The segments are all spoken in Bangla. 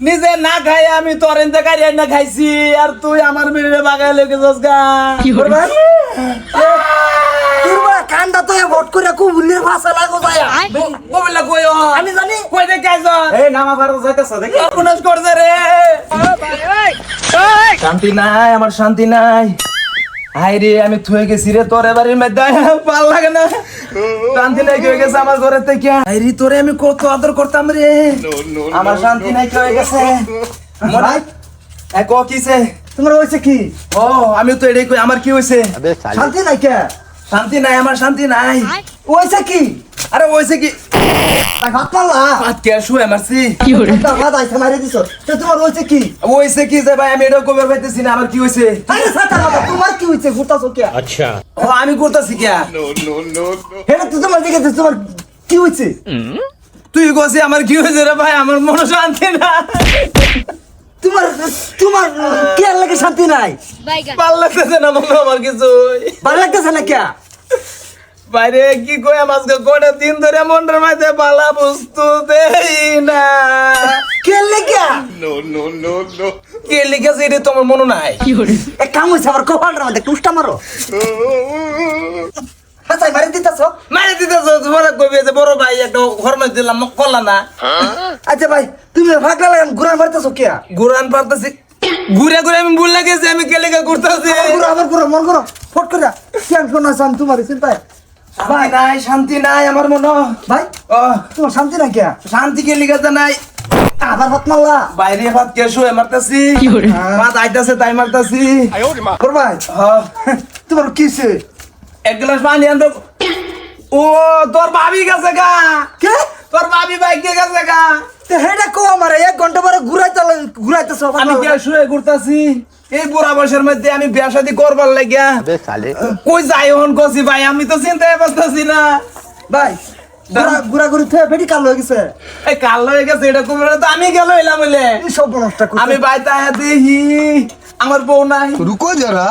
নিজে না খাই আমি তোর এনতে কারিয়া না খাইছি আর তুই আমার মেরে বাগায় লেগে যাস গা কি করবে তুরবা কান্দা তো ভোট করে কুবুলের ভাষা লাগো যায় ববিলা কই আমি জানি কই দে কাইছ এই নামা ভারত যাইতেছ দেখি সর্বনাশ করছে রে শান্তি নাই আমার শান্তি নাই হাই রে আমি থুয়ে গেছি রে তোর বাড়ির মধ্যে ভাল লাগে না শান্তি নাই কি হয়ে গেছে আমার ঘরে থেকে হাই রে তোরে আমি কত আদর করতাম রে আমার শান্তি নাই কি হয়ে গেছে ভাই এক কিছে তোমার হইছে কি ও আমি তো এটাই কই আমার কি হইছে শান্তি নাই কে শান্তি নাই আমার শান্তি নাই হইছে কি আরে হইছে কি তাই ভাত পারলা ভাত কে শুয়ে মারছি ভাত আইসা মারি দিছো তো তোমার হইছে কি হইছে কি যে ভাই আমি এটা কবে পাইতেছি না আমার কি হইছে আরে সাতা কথা তোমার কি হইছে ঘুরতাছো কে अच्छा ও আমি করতেছি কি এটা তো তোমার দিকে তোমার কি হইছে তুই কইছিস আমার কি হইছে রে ভাই আমার মন শান্তি না তোমার তোমার কি আর লাগে শান্তি নাই ভাল লাগতেছে না মনে আমার কিছু ভালো লাগতেছে না কে বাইরে কি কই আজকে গোটা দিন ধরে মনের মধ্যে বালা বস্তু দেই না কে লাগে কে লিখেছে এটা তোমার মনে নাই এক কাম হইছে আমার কপালটার মধ্যে টুসটা মারো হাসাই মারি দিতাছো মারে দিতেছ তোমার কইবে যে বড় ভাই একটা ঘরমে দিলাম করলা না আচ্ছা ভাই তুমি ভাগলা লাগান ঘুরা মারতেছো কে গুরান পারতেছি ঘুরে ঘুরে আমি ভুল লাগেছে আমি কে লেগে ঘুরতেছি ঘুরা আবার ঘুরা মন করো ফট করে টেনশন আছে আমি তোমার চিন্তায় শান্তি নাই আমার মনে ভাই ও তোমার শান্তি নাই কে শান্তি কে লিখেছে নাই আবার ভাত মারলা বাইরে ভাত কে শুয়ে মারতাছি ভাত আইতাছে তাই মারতাছি বড় ভাই তোমার কিসে এক গ্লাস পানি আনতো ও তোর ভাবি গেছে গা কে তোর ভাবি বাইক কে গেছে গা তো হেডা কো আমারে 1 ঘন্টা পরে ঘুরাইতেছো আমি কে শুয়ে ঘুরতাছি এই বুড়া বয়সের মধ্যে আমি বিয়া শাদী করবার লাগিয়া কই যাই হন কছি ভাই আমি তো চিন্তায় পারতাছি না ভাই ঘুরা ঘুরি থেকে বেটি কাল হয়ে গেছে এই কাল হয়ে গেছে এটা কমে তো আমি গেল এলাম হইলে এই সব নষ্ট করছে আমি বাইতা দেখি আমার বউ নাই रुको जरा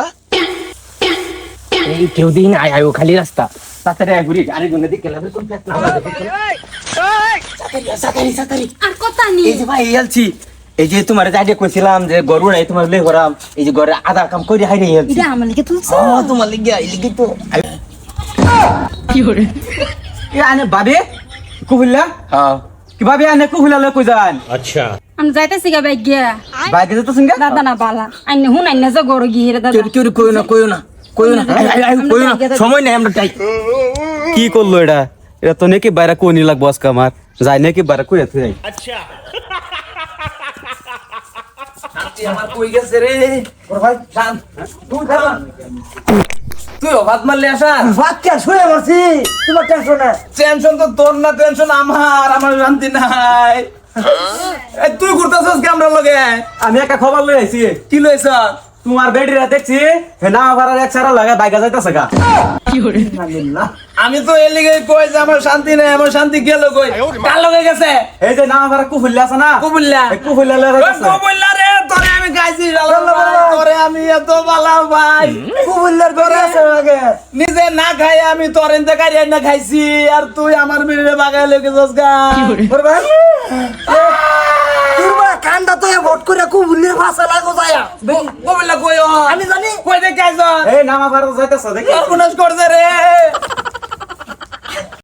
কেউ দিন আয় আয় ও খালি রাস্তা তাড়াতাড়ি আয় ঘুরি আরে গুনে দিকে লাগবে কোন প্লেট না সাতারি আর কথা নি এই যে ভাই এলছি এই যে তোমার যাইতে কইছিলাম যে গরু নাই তোমার লই করাম এই যে ঘরে আধা কাম করি হাইরে এলছি এটা আমার লিখে তুলছ ও তোমার লাগিয়া এই লাগি তো এ আনে বাবে কুহিলা হ্যাঁ কি বাবে আনে কুহিলা লই কই যান अच्छा আমি যাইতেছি গা বাইক গিয়া বাইকে তো সিঙ্গা দাদা না বালা আইনে হুন আইনে যে গরু গিয়ে রে দাদা কেউ কইও না কইও না কইও না সময় নাই আমরা তাই কি করলো এটা এটা তো নাকি বাইরে কই নি লাগবো আজকে আমার যাই নাকি বাইরে কই আছে শান্তি আমার কই গেছে রে বড় ভাই শান্ত তুই খাবা তুই ভাত মারলে আসা ভাত কে শুয়ে মারছি তোমার টেনশন নাই টেনশন তো তোর না টেনশন আমার শান্তি নাই এই তুই ঘুরতেছস কি আমরা লগে আমি একটা খবর লই আইছি কি লইছ তোমার বেডিরা দেখছি হেনা ভাড়ার এক সারা লাগা বাইকা যাইতাছে গা আমি তো এর লিগে কই যে আমার শান্তি নাই আমার শান্তি গেল কই কার লগে গেছে এই যে না ভাড়া কুফুল্লা আছে না কুবুল্লা কুফুল্লা লই যাইতাছে কুবুল্লা রে তোরে আমি গাইছি তোরে আমি এত ভালো ভাই কুবুলের বেড়ে আছে আগে নিজে না খাই আমি তোর এনতে কারিয়া না খাইছি আর তুই আমার মেরে বাগায় লেগে যাস গা বড় ভাই তুরবা কান্দা তো ভোট করে কুবুলের ভাষা লাগো যায় কুবুল্লা কই আমি জানি কই দে কাইছ এই নামা ভাড়া যাইতাছে দেখি সর্বনাশ করছে রে